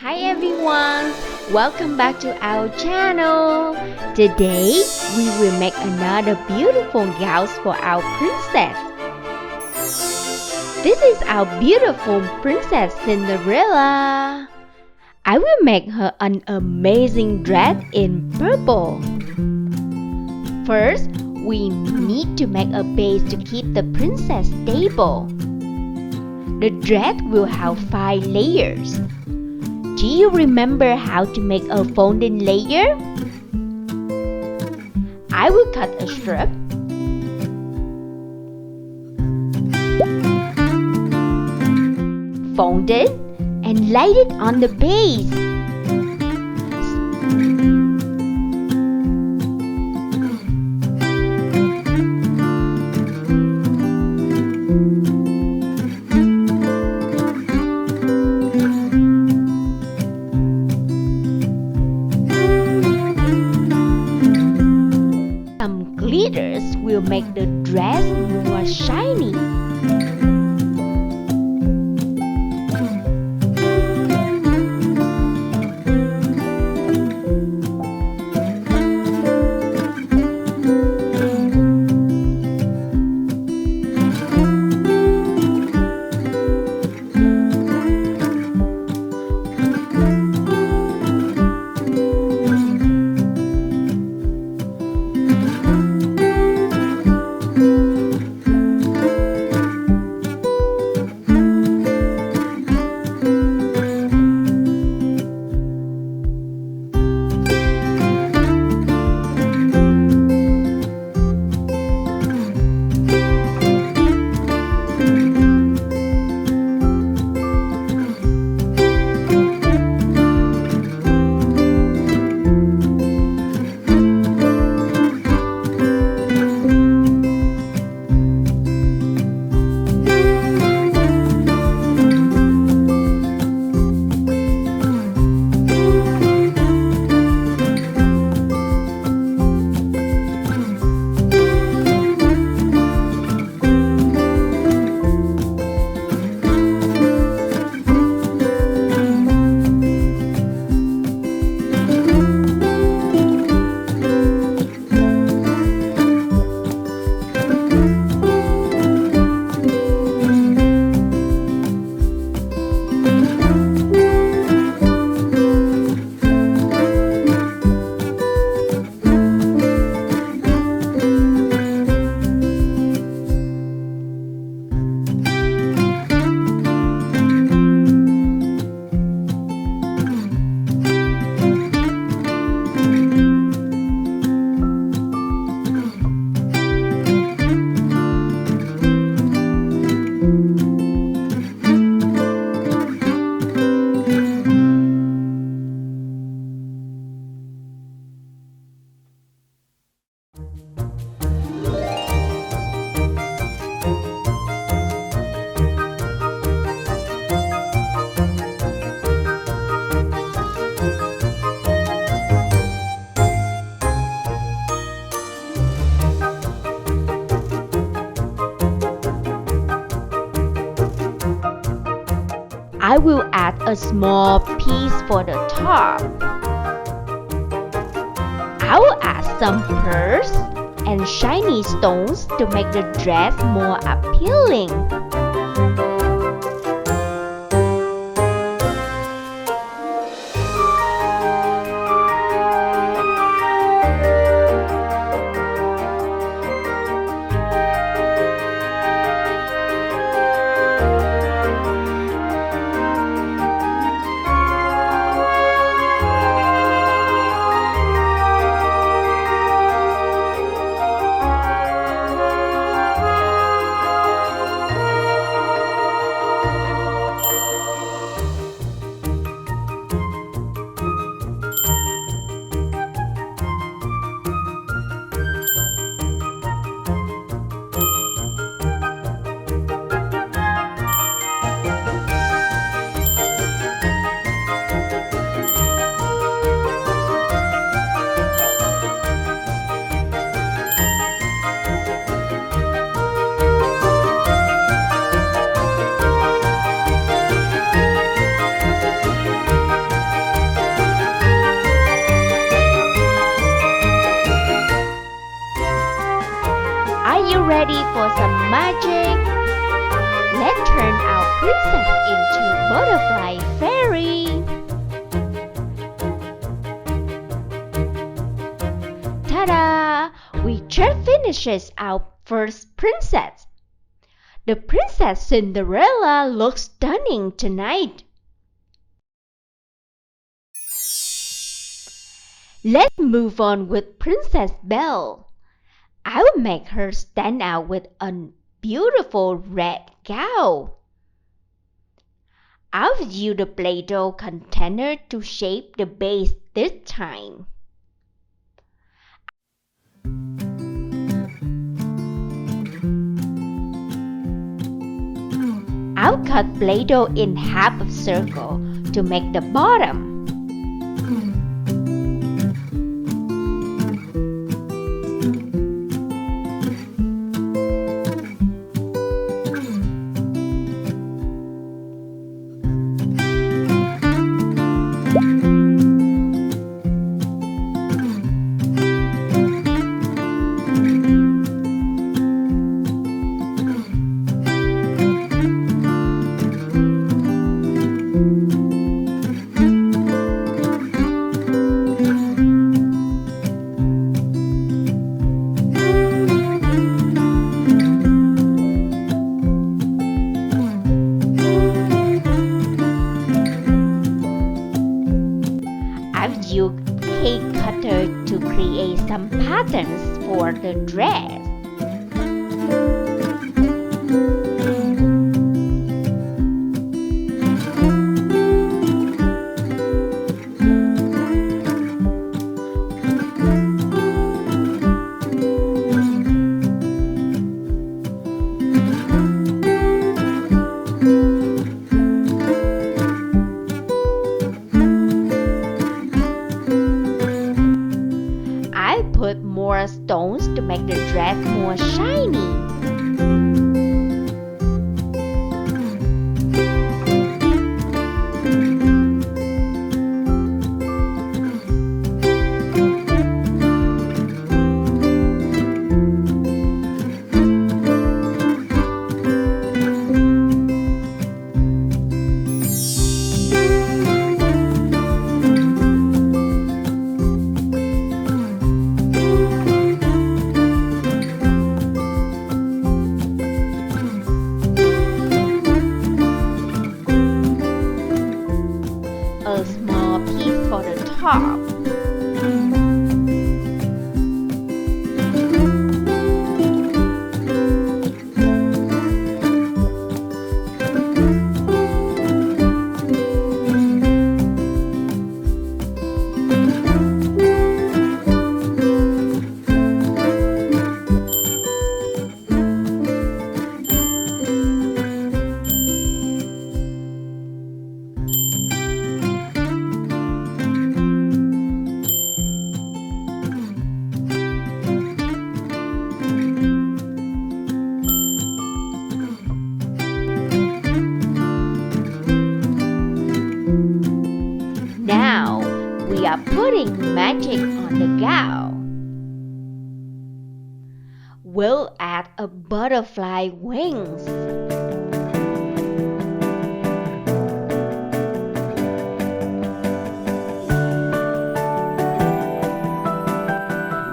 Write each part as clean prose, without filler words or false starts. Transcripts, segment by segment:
Hi everyone, welcome back to our channel. Today we will make another beautiful gown for our princess. This is our beautiful Princess Cinderella. I will make her an amazing dress in purple. First, we need to make a base to keep the princess stable. The dress will have 5 layers. Do you remember how to make a folding layer? I will cut a strip. Fold it and lay it on the base. Some glitters will make the dress more shiny. I will add a small piece for the top. I will add some pearls and shiny stones to make the dress more appealing. ready for some magic? Let's turn our princess into butterfly fairy. Ta-da! We just finished our first princess. The Princess Cinderella looks stunning tonight. Let's move on with Princess Belle. I'll make her stand out with a beautiful red gown. I'll use the Play-Doh container to shape the base this time. I'll cut Play-Doh in half a circle to make the bottom. I've used cake cutter to create some patterns for the dress. I put more stones to make the dress more shiny. A small piece for the top. Now we are putting magic on the gown. We'll add a butterfly wings.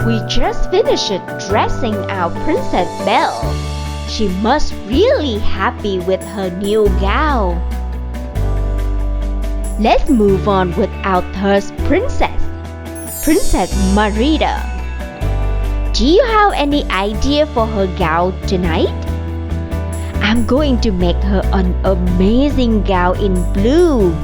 We just finished dressing our Princess Belle. She must really happy with her new gown. Let's move on with our third princess, Princess Marita. Do you have any idea for her gown tonight? I'm going to make her an amazing gown in blue.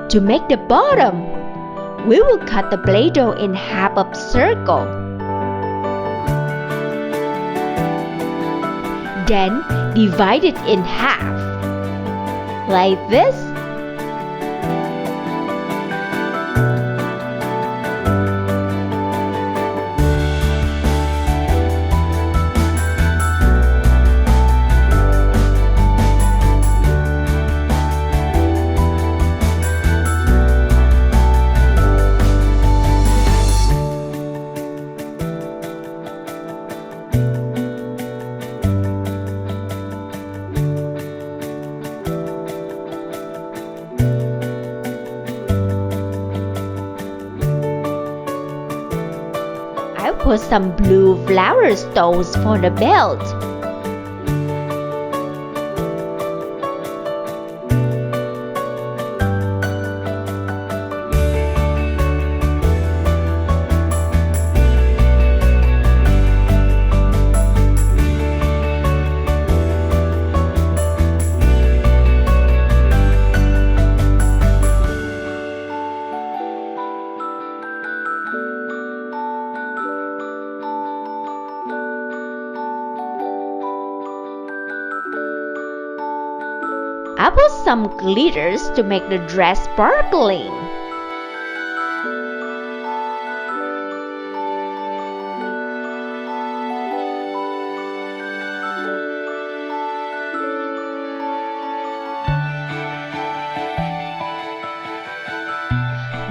To make the bottom, we will cut the Play-Doh in half a circle. Then divide it in half, like this. put some blue flower stones for the belt. I put some glitters to make the dress sparkling.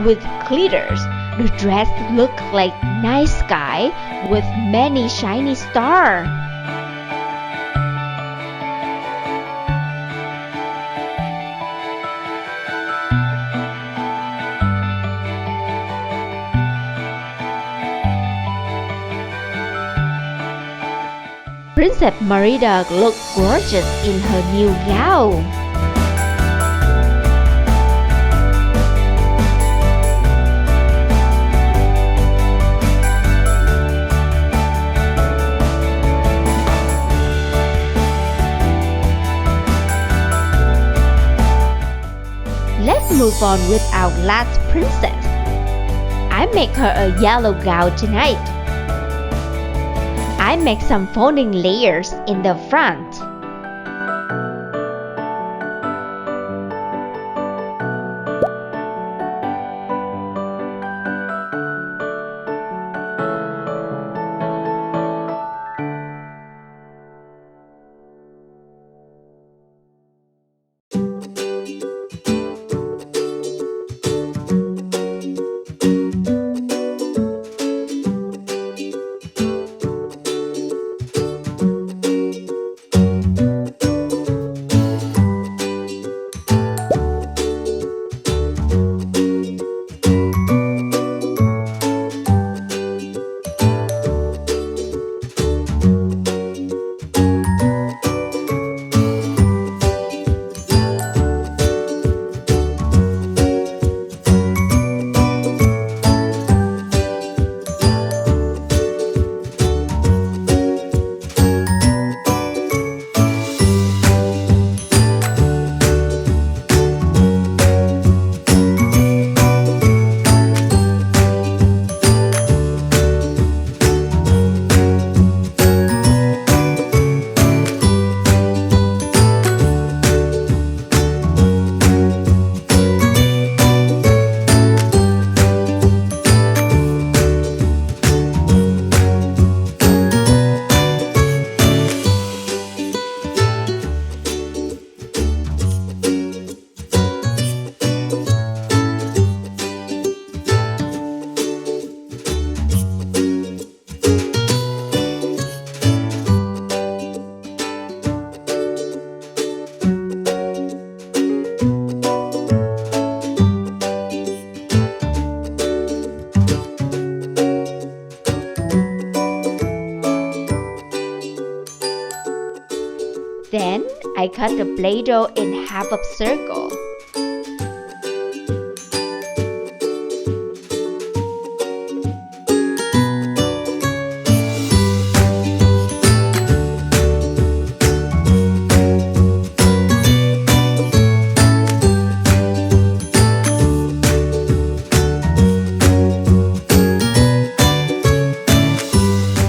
With glitters, the dress looked like night sky with many shiny stars. Princess Merida looked gorgeous in her new gown. Let's move on with our last princess. I make her a yellow gown tonight. I make some folding layers in the front. Then I cut the Play-Doh in half a circle.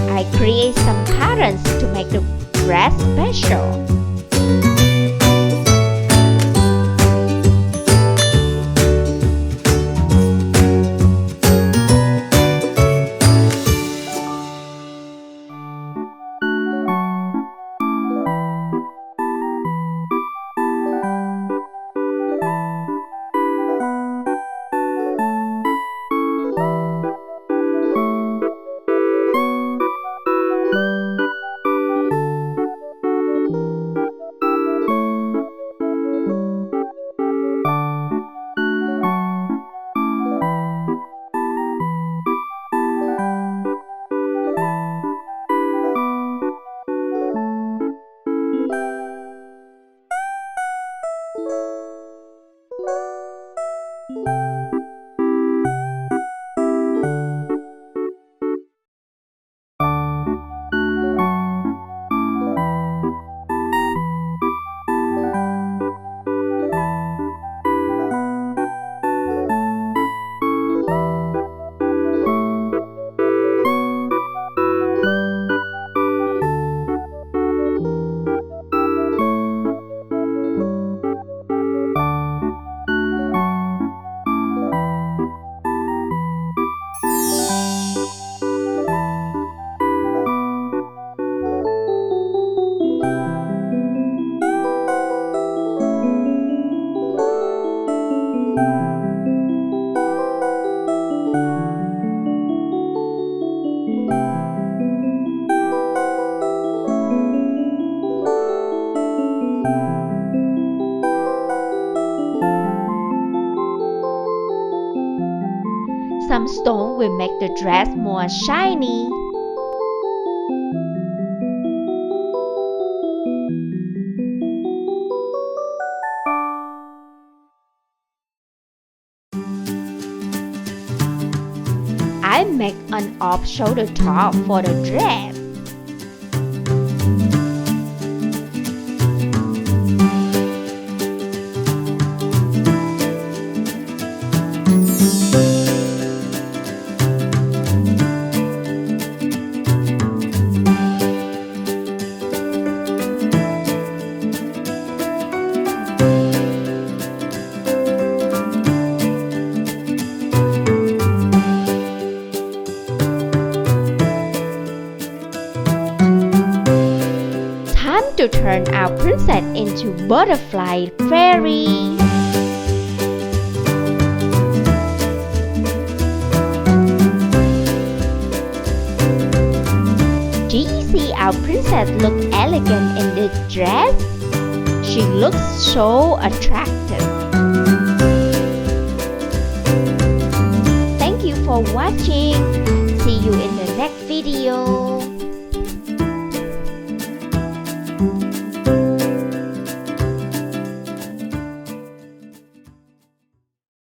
I create some patterns to make the dress special. Some stone will make the dress more shiny. I make an off-shoulder top for the dress. Time to turn our princess into butterfly fairy. Do you see our princess look elegant in this dress? She looks so attractive. Thank you for watching. See you in the next video.